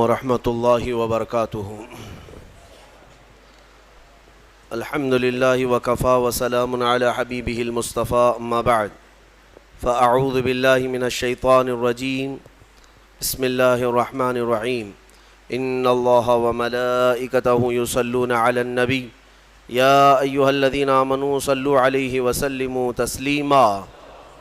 ورحمۃ اللہ وبرکاتہ۔ الحمد للہ وکفا وسلام علی حبیبہ المصطفیٰ، اما بعد فاعوذ باللہ من الشیطان الرجیم، بسم اللہ الرحمن الرحیم۔ ان اللہ وملائکتہ یصلون علی النبی یا ایہا الذین آمنوا صلوا علیہ وسلموا تسلیما۔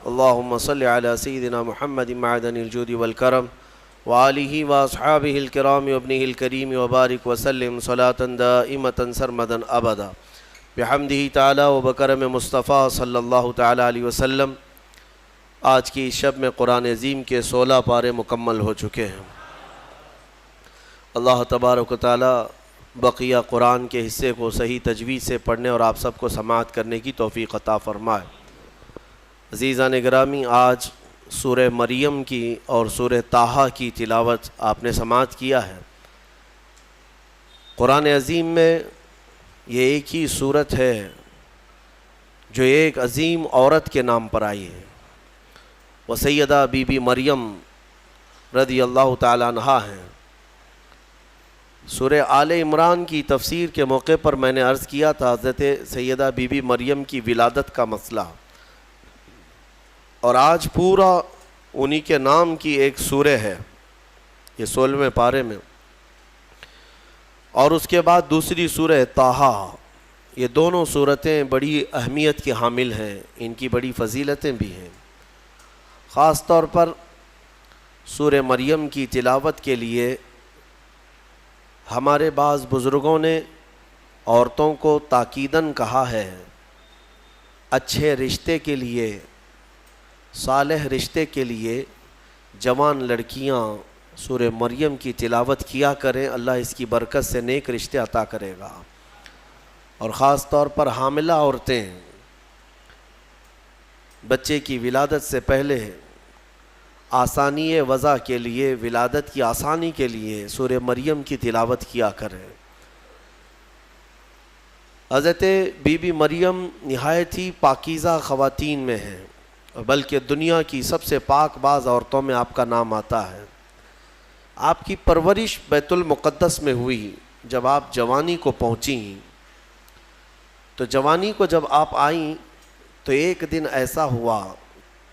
اللہم صل علی سیدنا محمد معدن الجود والکرم وآلہ واصحابہ الکرام وابنہ الکریم وبارک وسلم صلاة دائمة سرمدا ابدا بحمدہ تعالی وبکرم مصطفیٰ صلی اللہ تعالی علیہ وسلم۔ آج کی شب میں قرآن عظیم کے 16 پارے مکمل ہو چکے ہیں۔ اللہ تبارک و تعالی بقیہ قرآن کے حصے کو صحیح تجوید سے پڑھنے اور آپ سب کو سماعت کرنے کی توفیق عطا فرمائے۔ عزیزان گرامی، آج سورہ مریم کی اور سورہ طٰہٰ کی تلاوت آپ نے سماعت کیا ہے۔ قرآن عظیم میں یہ ایک ہی سورت ہے جو ایک عظیم عورت کے نام پر آئی ہے، وہ سیدہ بی بی مریم رضی اللہ تعالیٰ عنہا ہیں۔ سورہ آل عمران کی تفسیر کے موقع پر میں نے عرض کیا تھا حضرت سیدہ بی بی مریم کی ولادت کا مسئلہ، اور آج پورا انہی کے نام کی ایک سورہ ہے، یہ 16ویں پارے میں، اور اس کے بعد دوسری سورہ طٰہٰ۔ یہ دونوں سورتیں بڑی اہمیت کی حامل ہیں، ان کی بڑی فضیلتیں بھی ہیں۔ خاص طور پر سورہ مریم کی تلاوت کے لیے ہمارے بعض بزرگوں نے عورتوں کو تاکیداً کہا ہے، اچھے رشتے کے لیے، صالح رشتے کے لیے جوان لڑکیاں سورہ مریم کی تلاوت کیا کریں، اللہ اس کی برکت سے نیک رشتے عطا کرے گا۔ اور خاص طور پر حاملہ عورتیں بچے کی ولادت سے پہلے آسانی وضع کے لیے، ولادت کی آسانی کے لیے سورہ مریم کی تلاوت کیا کریں۔ حضرت بی بی مریم نہایت ہی پاکیزہ خواتین میں ہیں، بلکہ دنیا کی سب سے پاک باز عورتوں میں آپ کا نام آتا ہے۔ آپ کی پرورش بیت المقدس میں ہوئی۔ جب آپ جوانی کو پہنچیں تو جوانی کو جب آپ آئیں تو ایک دن ایسا ہوا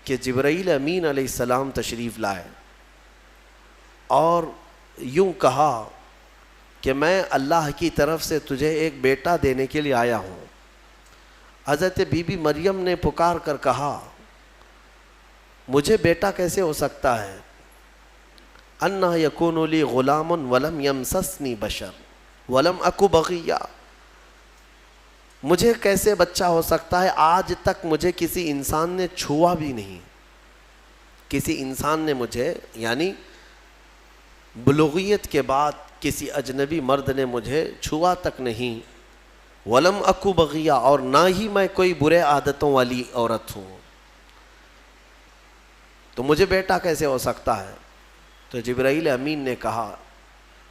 کہ جبرائیل امین علیہ السلام تشریف لائے اور یوں کہا کہ میں اللہ کی طرف سے تجھے ایک بیٹا دینے کے لیے آیا ہوں۔ حضرت بی بی مریم نے پکار کر کہا، مجھے بیٹا کیسے ہو سکتا ہے؟ انا یکون لی غلام ولم یمسسنی بشر ولم اکو بغیہ، مجھے کیسے بچہ ہو سکتا ہے؟ آج تک مجھے کسی انسان نے چھوا بھی نہیں، کسی انسان نے مجھے، یعنی بلوغیت کے بعد کسی اجنبی مرد نے مجھے چھوا تک نہیں، ولم اکو بغیہ، اور نہ ہی میں کوئی برے عادتوں والی عورت ہوں، تو مجھے بیٹا کیسے ہو سکتا ہے؟ تو جبرائیل امین نے کہا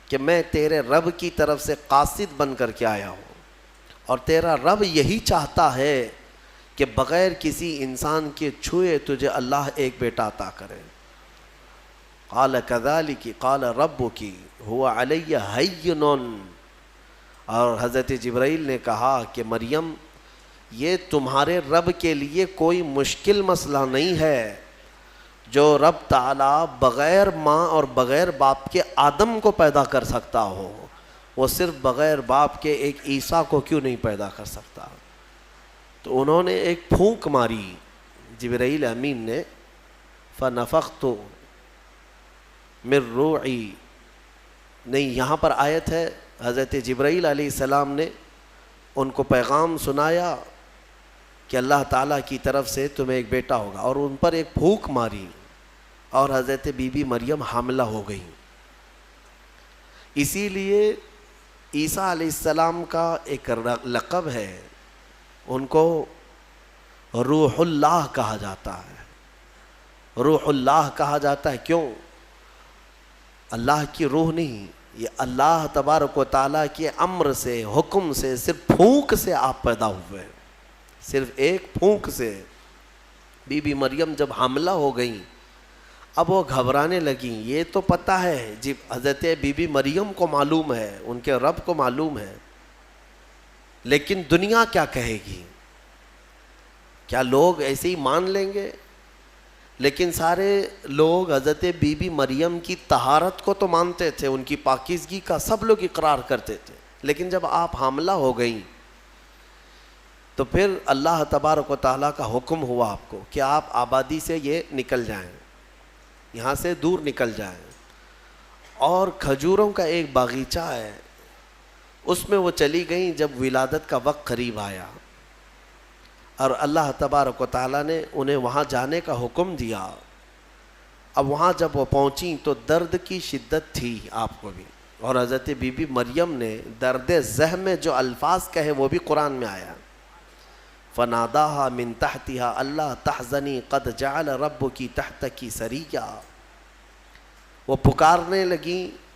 کہ میں تیرے رب کی طرف سے قاصد بن کر کے آیا ہوں، اور تیرا رب یہی چاہتا ہے کہ بغیر کسی انسان کے چھوئے تجھے اللہ ایک بیٹا عطا کرے۔ قال کذالک قال ربک هو علی ہین، اور حضرت جبرائیل نے کہا کہ مریم، یہ تمہارے رب کے لیے کوئی مشکل مسئلہ نہیں ہے، جو رب تعالیٰ بغیر ماں اور بغیر باپ کے آدم کو پیدا کر سکتا ہو، وہ صرف بغیر باپ کے ایک عیسیٰ کو کیوں نہیں پیدا کر سکتا؟ تو انہوں نے ایک پھونک ماری جبرائیل امین نے، فنفخت من روحی، نہیں، یہاں پر آیت ہے حضرت جبرائیل علیہ السلام نے ان کو پیغام سنایا کہ اللہ تعالیٰ کی طرف سے تمہیں ایک بیٹا ہوگا، اور ان پر ایک پھونک ماری اور حضرت بی بی مریم حاملہ ہو گئی۔ اسی لیے عیسیٰ علیہ السلام کا ایک لقب ہے، ان کو روح اللہ کہا جاتا ہے۔ روح اللہ کہا جاتا ہے کیوں؟ اللہ کی روح نہیں، یہ اللہ تبارک و تعالیٰ کے امر سے، حکم سے، صرف پھونک سے آپ پیدا ہوئے، صرف ایک پھونک سے۔ بی بی مریم جب حاملہ ہو گئیں، اب وہ گھبرانے لگیں. یہ تو پتہ ہے جی حضرت بی بی مریم کو معلوم ہے, ان کے رب کو معلوم ہے, لیکن دنیا کیا کہے گی؟ کیا لوگ ایسے ہی مان لیں گے؟ لیکن سارے لوگ حضرت بی بی مریم کی طہارت کو تو مانتے تھے, ان کی پاکیزگی کا سب لوگ اقرار کرتے تھے, لیکن جب آپ حاملہ ہو گئیں تو پھر اللہ تبارک و تعالیٰ کا حکم ہوا آپ کو کہ آپ آبادی سے یہ نکل جائیں, یہاں سے دور نکل جائیں. اور کھجوروں کا ایک باغیچہ ہے, اس میں وہ چلی گئیں جب ولادت کا وقت قریب آیا, اور اللہ تبارک و تعالیٰ نے انہیں وہاں جانے کا حکم دیا. اب وہاں جب وہ پہنچیں تو درد کی شدت تھی آپ کو بھی, اور حضرت بی بی مریم نے درد زہ میں جو الفاظ کہے وہ بھی قرآن میں آیا. فناداها من تحتها اللہ تحزنی قد جعل ربکی تحتکی سریا. وہ پکارنے لگیں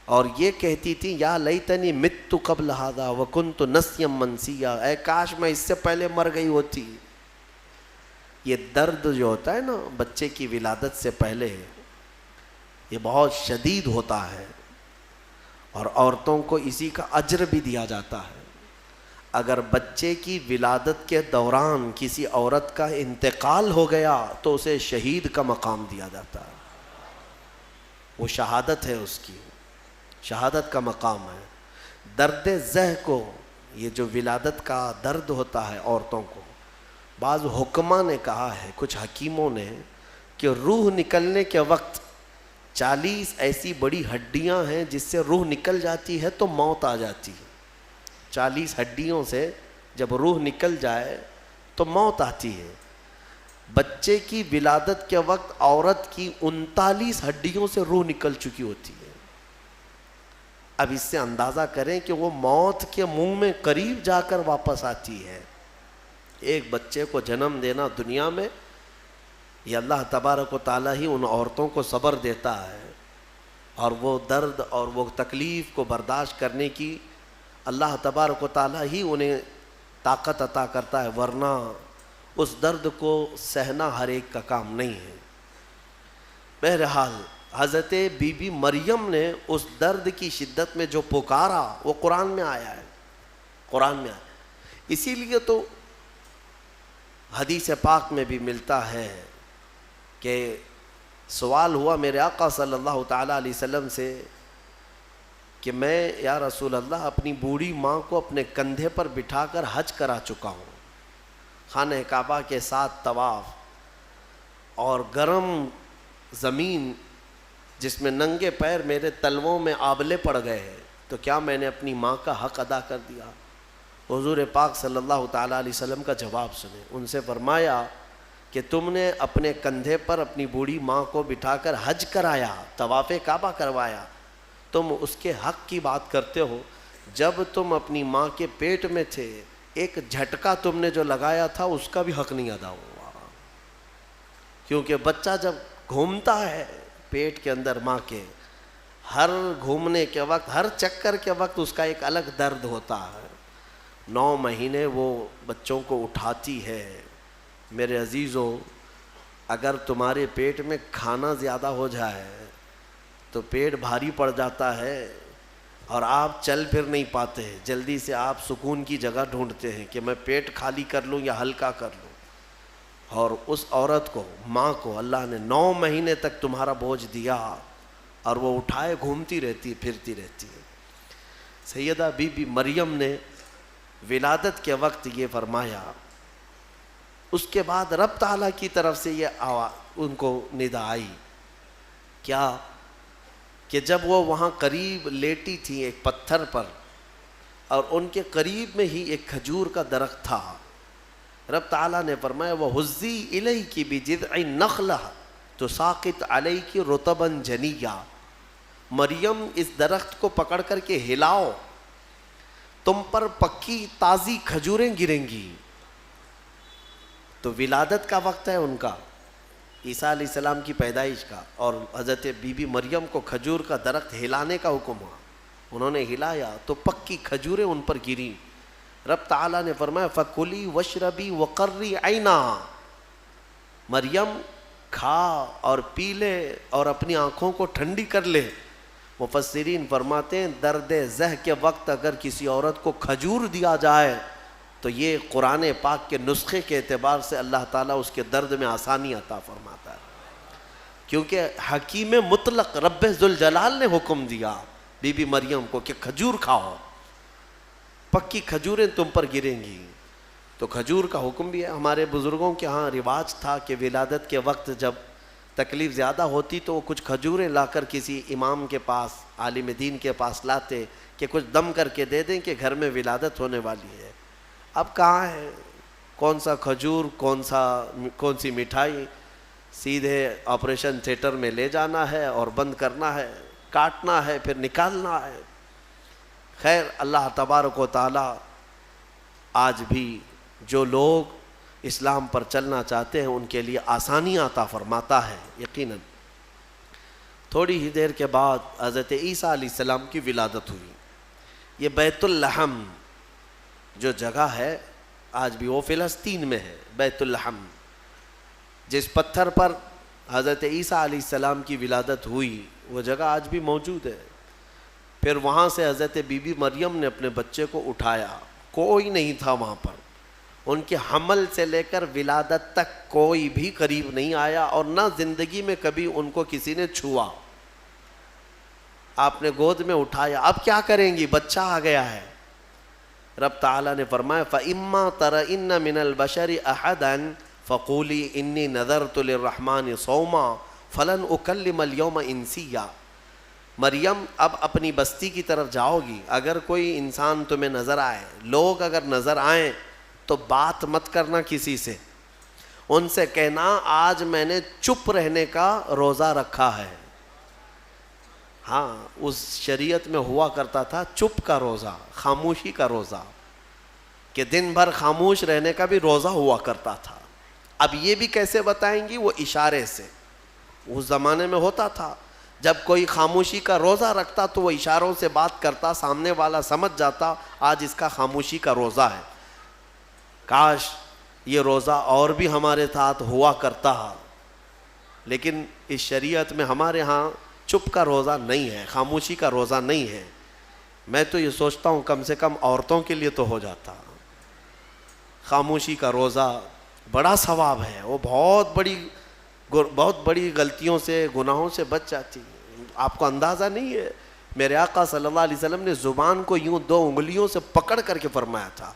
اور یہ کہتی تھی یا لیتنی مت قبل هذا وکنت نسیا منسیا, اے کاش میں اس سے پہلے مر گئی ہوتی. یہ درد جو ہوتا ہے نا بچے کی ولادت سے پہلے, یہ بہت شدید ہوتا ہے, اور عورتوں کو اسی کا اجر بھی دیا جاتا ہے. اگر بچے کی ولادت کے دوران کسی عورت کا انتقال ہو گیا تو اسے شہید کا مقام دیا جاتا ہے. وہ شہادت ہے, اس کی شہادت کا مقام ہے. درد زہ کو, یہ جو ولادت کا درد ہوتا ہے عورتوں کو, بعض حکماء نے کہا ہے, کچھ حکیموں نے, کہ روح نکلنے کے وقت 40 ایسی بڑی ہڈیاں ہیں جس سے روح نکل جاتی ہے تو موت آ جاتی ہے. 40 ہڈیوں سے جب روح نکل جائے تو موت آتی ہے. بچے کی ولادت کے وقت عورت کی 39 ہڈیوں سے روح نکل چکی ہوتی ہے. اب اس سے اندازہ کریں کہ وہ موت کے منہ میں قریب جا کر واپس آتی ہے. ایک بچے کو جنم دینا دنیا میں, یہ اللہ تبارک و تعالیٰ ہی ان عورتوں کو صبر دیتا ہے, اور وہ درد اور وہ تکلیف کو برداشت کرنے کی اللہ تبارک و تعالیٰ ہی انہیں طاقت عطا کرتا ہے, ورنہ اس درد کو سہنا ہر ایک کا کام نہیں ہے. بہرحال حضرت بی بی مریم نے اس درد کی شدت میں جو پکارا وہ قرآن میں آیا ہے, قرآن میں آیا. اسی لیے تو حدیث پاک میں بھی ملتا ہے کہ سوال ہوا میرے آقا صلی اللہ تعالیٰ علیہ وسلم سے کہ میں یا رسول اللہ اپنی بوڑھی ماں کو اپنے کندھے پر بٹھا کر حج کرا چکا ہوں, خانہ کعبہ کے ساتھ طواف, اور گرم زمین جس میں ننگے پیر میرے تلووں میں آبلے پڑ گئے ہیں, تو کیا میں نے اپنی ماں کا حق ادا کر دیا؟ حضور پاک صلی اللہ تعالیٰ علیہ وسلم کا جواب سنیں. ان سے فرمایا کہ تم نے اپنے کندھے پر اپنی بوڑھی ماں کو بٹھا کر حج کرایا, طواف کعبہ کروایا, تم اس کے حق کی بات کرتے ہو. جب تم اپنی ماں کے پیٹ میں تھے ایک جھٹکا تم نے جو لگایا تھا اس کا بھی حق نہیں ادا ہوا, کیونکہ بچہ جب گھومتا ہے پیٹ کے اندر ماں کے, ہر گھومنے کے وقت, ہر چکر کے وقت اس کا ایک الگ درد ہوتا ہے. 9 مہینے وہ بچوں کو اٹھاتی ہے. میرے عزیزو, اگر تمہارے پیٹ میں کھانا زیادہ ہو جائے تو پیٹ بھاری پڑ جاتا ہے اور آپ چل پھر نہیں پاتے, جلدی سے آپ سکون کی جگہ ڈھونڈتے ہیں کہ میں پیٹ خالی کر لوں یا ہلکا کر لوں. اور اس عورت کو, ماں کو, اللہ نے 9 مہینے تک تمہارا بوجھ دیا اور وہ اٹھائے گھومتی رہتی, پھرتی رہتی ہے. سیدہ بی بی مریم نے ولادت کے وقت یہ فرمایا. اس کے بعد رب تعالیٰ کی طرف سے یہ ان کو ندا آئی کیا, کہ جب وہ وہاں قریب لیٹی تھی ایک پتھر پر, اور ان کے قریب میں ہی ایک کھجور کا درخت تھا, رب تعالیٰ نے فرمایا وَهُزِّي إِلَيْكِ بِجِذْعِ النَّخْلَةِ تُسَاقِطْ عَلَيْكِ رُطَبًا جَنِيًّا. مریم اس درخت کو پکڑ کر کے ہلاؤ, تم پر پکی تازی کھجوریں گریں گی. تو ولادت کا وقت ہے ان کا, عیسیٰ علیہ السلام کی پیدائش کا, اور حضرت بی بی مریم کو کھجور کا درخت ہلانے کا حکم ہوا. انہوں نے ہلایا تو پکی کھجوریں ان پر گریں. رب تعالیٰ نے فرمایا فَكُلِي وَاشْرَبِي وَقَرِّي عَيْنًا, مریم کھا اور پی لے اور اپنی آنکھوں کو ٹھنڈی کر لے۔ مفسرین فرماتے ہیں درد زہ کے وقت اگر کسی عورت کو کھجور دیا جائے تو یہ قرآن پاک کے نسخے کے اعتبار سے اللہ تعالیٰ اس کے درد میں آسانی عطا فرماتا ہے، کیونکہ حکیم مطلق رب ذوالجلال نے حکم دیا بی بی مریم کو کہ کھجور کھاؤ، پکی کھجوریں تم پر گریں گی۔ تو کھجور کا حکم بھی ہے۔ ہمارے بزرگوں کے ہاں رواج تھا کہ ولادت کے وقت جب تکلیف زیادہ ہوتی تو وہ کچھ کھجوریں لا کر کسی امام کے پاس، عالم دین کے پاس لاتے کہ کچھ دم کر کے دے دیں کہ گھر میں ولادت ہونے والی ہے۔ اب کہاں ہے، کون سا کھجور، کون سی مٹھائی، سیدھے آپریشن تھیٹر میں لے جانا ہے اور بند کرنا ہے، کاٹنا ہے، پھر نکالنا ہے۔ خیر، اللہ تبارک و تعالی آج بھی جو لوگ اسلام پر چلنا چاہتے ہیں ان کے لیے آسانی عطا فرماتا ہے یقیناً۔ تھوڑی ہی دیر کے بعد حضرت عیسیٰ علیہ السلام کی ولادت ہوئی۔ یہ بیت اللحم جو جگہ ہے آج بھی وہ فلسطین میں ہے، بیت اللحم، جس پتھر پر حضرت عیسیٰ علیہ السلام کی ولادت ہوئی وہ جگہ آج بھی موجود ہے۔ پھر وہاں سے حضرت بی بی مریم نے اپنے بچے کو اٹھایا، کوئی نہیں تھا وہاں پر، ان کے حمل سے لے کر ولادت تک کوئی بھی قریب نہیں آیا اور نہ زندگی میں کبھی ان کو کسی نے چھوا۔ آپ نے گود میں اٹھایا، اب کیا کریں گی، بچہ آ گیا ہے۔ رب تعالیٰ نے فرمایا فَإِمَّا تَرَئِنَّ مِنَ الْبَشَرِ أَحَدًا فَقُولِي إِنِّي نَذَرْتُ لِلرَّحْمَنِ صَوْمًا فَلَنْ أُكَلِّمَ الْيَوْمَ إِنسِيًّا۔ مریم اب اپنی بستی کی طرف جاؤ گی، اگر کوئی انسان تمہیں نظر آئے، لوگ اگر نظر آئیں تو بات مت کرنا کسی سے، ان سے کہنا آج میں نے چپ رہنے کا روزہ رکھا ہے۔ ہاں، اس شریعت میں ہوا کرتا تھا چپ کا روزہ، خاموشی کا روزہ، کہ دن بھر خاموش رہنے کا بھی روزہ ہوا کرتا تھا۔ اب یہ بھی کیسے بتائیں گی، وہ اشارے سے۔ اس زمانے میں ہوتا تھا جب کوئی خاموشی کا روزہ رکھتا تو وہ اشاروں سے بات کرتا، سامنے والا سمجھ جاتا آج اس کا خاموشی کا روزہ ہے۔ کاش یہ روزہ اور بھی ہمارے ساتھ ہوا کرتا، لیکن اس شریعت میں ہمارے ہاں چپ کا روزہ نہیں ہے، خاموشی کا روزہ نہیں ہے۔ میں تو یہ سوچتا ہوں کم سے کم عورتوں کے لیے تو ہو جاتا۔ خاموشی کا روزہ بڑا ثواب ہے، وہ بہت بڑی غلطیوں سے، گناہوں سے بچ جاتی ہے۔ آپ کو اندازہ نہیں ہے، میرے آقا صلی اللہ علیہ وسلم نے زبان کو یوں 2 انگلیوں سے پکڑ کر کے فرمایا تھا،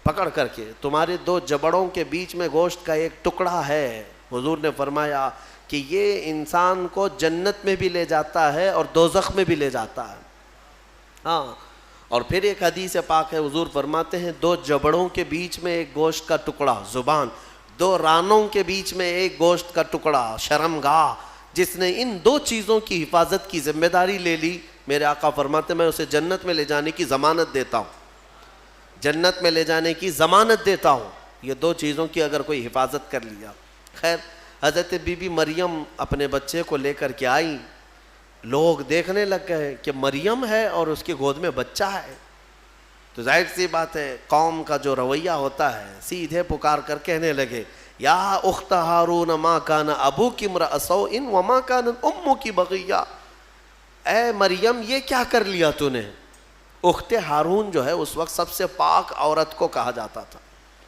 پکڑ کر کے، تمہارے 2 جبڑوں کے بیچ میں گوشت کا ایک ٹکڑا ہے، حضور نے فرمایا کہ یہ انسان کو جنت میں بھی لے جاتا ہے اور دوزخ میں بھی لے جاتا ہے۔ ہاں، اور پھر ایک حدیث پاک ہے، حضور فرماتے ہیں 2 جبڑوں کے بیچ میں ایک گوشت کا ٹکڑا، زبان، 2 رانوں کے بیچ میں ایک گوشت کا ٹکڑا، شرمگاہ، جس نے ان 2 چیزوں کی حفاظت کی ذمہ داری لے لی، میرے آقا فرماتے میں اسے جنت میں لے جانے کی ضمانت دیتا ہوں، جنت میں لے جانے کی ضمانت دیتا ہوں، یہ 2 چیزوں کی اگر کوئی حفاظت کر لیا۔ خیر، حضرت بی بی مریم اپنے بچے کو لے کر کے آئی، لوگ دیکھنے لگ گئے کہ مریم ہے اور اس کی گود میں بچہ ہے، تو ظاہر سی بات ہے قوم کا جو رویہ ہوتا ہے، سیدھے پکار کر کہنے لگے یا اخت ہارون ما کان ابوک امرأ سوء وما کانت امک بغیہ، اے مریم یہ کیا کر لیا تو نے۔ اخت ہارون جو ہے اس وقت سب سے پاک عورت کو کہا جاتا تھا،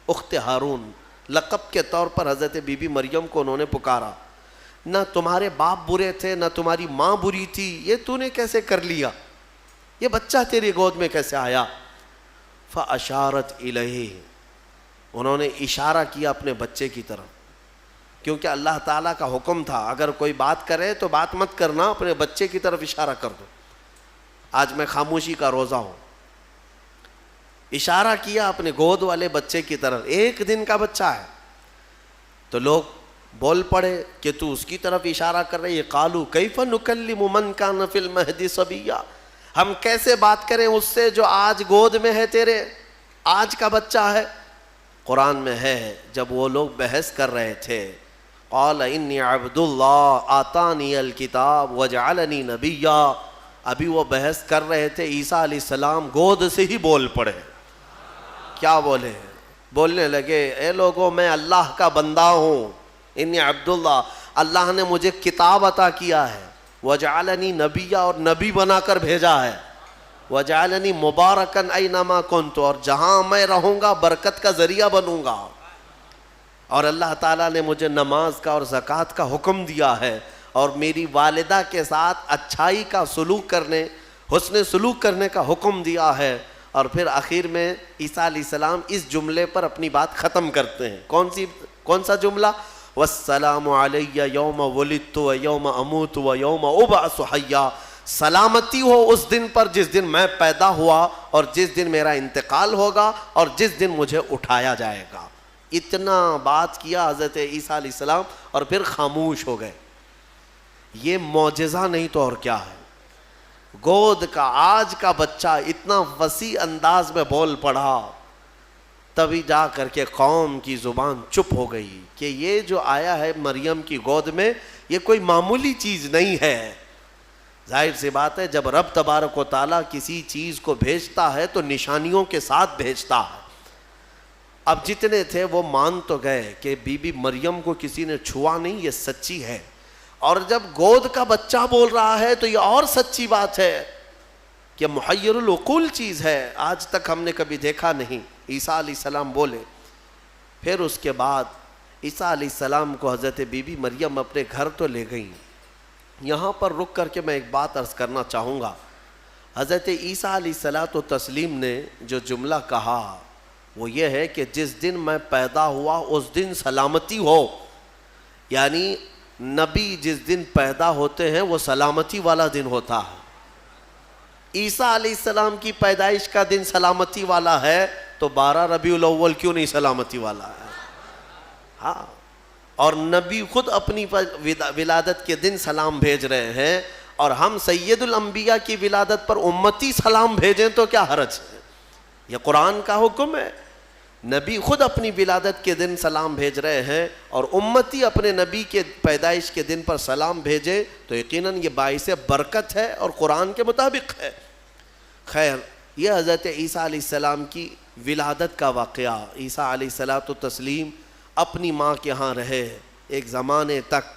اخت ہارون لقب کے طور پر حضرت بی بی مریم کو انہوں نے پکارا، نہ تمہارے باپ برے تھے نہ تمہاری ماں بری تھی، یہ تو نے کیسے کر لیا، یہ بچہ تیری گود میں کیسے آیا۔ فاشارت الیہ، انہوں نے اشارہ کیا اپنے بچے کی طرف، کیونکہ اللہ تعالیٰ کا حکم تھا اگر کوئی بات کرے تو بات مت کرنا، اپنے بچے کی طرف اشارہ کر دو، آج میں خاموشی کا روزہ ہوں۔ اشارہ کیا اپنے گود والے بچے کی طرف، 1 دن کا بچہ ہے، تو لوگ بول پڑے کہ تو اس کی طرف اشارہ کر رہے، قالوا کیف نکلم من کان فی المہد صبیا، ہم کیسے بات کریں اس سے جو آج گود میں ہے تیرے، آج کا بچہ ہے۔ قرآن میں ہے جب وہ لوگ بحث کر رہے تھے، قال انی عبد اللہ آتانی الکتاب وجعلنی نبیا، ابھی وہ بحث کر رہے تھے، عیسیٰ علیہ السلام گود سے ہی بول پڑے۔ کیا بولے؟ بولنے لگے اے لوگوں میں اللہ کا بندہ ہوں، انی عبداللہ اللہ نے مجھے کتاب عطا کیا ہے، وجعلنی نبیّا، اور نبی بنا کر بھیجا ہے، وجعلنی مبارکن اینما کنت، اور جہاں میں رہوں گا برکت کا ذریعہ بنوں گا، اور اللہ تعالیٰ نے مجھے نماز کا اور زکوٰۃ کا حکم دیا ہے، اور میری والدہ کے ساتھ اچھائی کا سلوک کرنے، حسن سلوک کرنے کا حکم دیا ہے۔ اور پھر آخر میں عیسیٰ علیہ السلام اس جملے پر اپنی بات ختم کرتے ہیں۔ کون سا جملہ؟ والسلام علی یوم ولدت و یوم اموت و یوم ابعث حیا، سلامتی ہو اس دن پر جس دن میں پیدا ہوا اور جس دن میرا انتقال ہوگا اور جس دن مجھے اٹھایا جائے گا۔ اتنا بات کیا حضرت عیسیٰ علیہ السلام اور پھر خاموش ہو گئے۔ یہ معجزہ نہیں تو اور کیا ہے؟ گود کا آج کا بچہ اتنا وسیع انداز میں بول پڑا، تبھی جا کر کے قوم کی زبان چپ ہو گئی کہ یہ جو آیا ہے مریم کی گود میں یہ کوئی معمولی چیز نہیں ہے۔ ظاہر سی بات ہے جب رب تبارک و تعالیٰ کسی چیز کو بھیجتا ہے تو نشانیوں کے ساتھ بھیجتا ہے۔ اب جتنے تھے وہ مان تو گئے کہ بی بی مریم کو کسی نے چھوا نہیں، یہ سچی ہے، اور جب گود کا بچہ بول رہا ہے تو یہ اور سچی بات ہے کہ محیر العقول چیز ہے، آج تک ہم نے کبھی دیکھا نہیں۔ عیسیٰ علیہ السلام بولے۔ پھر اس کے بعد عیسیٰ علیہ السلام کو حضرت بی بی مریم اپنے گھر تو لے گئیں۔ یہاں پر رک کر کے میں ایک بات عرض کرنا چاہوں گا۔ حضرت عیسیٰ علیہ الصلوۃ والتسلیم نے جو جملہ کہا وہ یہ ہے کہ جس دن میں پیدا ہوا اس دن سلامتی ہو، یعنی نبی جس دن پیدا ہوتے ہیں وہ سلامتی والا دن ہوتا ہے۔ عیسیٰ علیہ السلام کی پیدائش کا دن سلامتی والا ہے تو 12 ربیع الاول کیوں نہیں سلامتی والا ہے؟ ہاں، اور نبی خود اپنی ولادت کے دن سلام بھیج رہے ہیں، اور ہم سید الانبیاء کی ولادت پر امتی سلام بھیجیں تو کیا حرج ہے؟ یہ قرآن کا حکم ہے۔ نبی خود اپنی ولادت کے دن سلام بھیج رہے ہیں اور امتی اپنے نبی کے پیدائش کے دن پر سلام بھیجے تو یقیناً یہ باعث برکت ہے اور قرآن کے مطابق ہے۔ خیر، یہ حضرت عیسیٰ علیہ السلام کی ولادت کا واقعہ۔ عیسیٰ علیہ الصلوۃ والتسلیم اپنی ماں کے ہاں رہے ایک زمانے تک،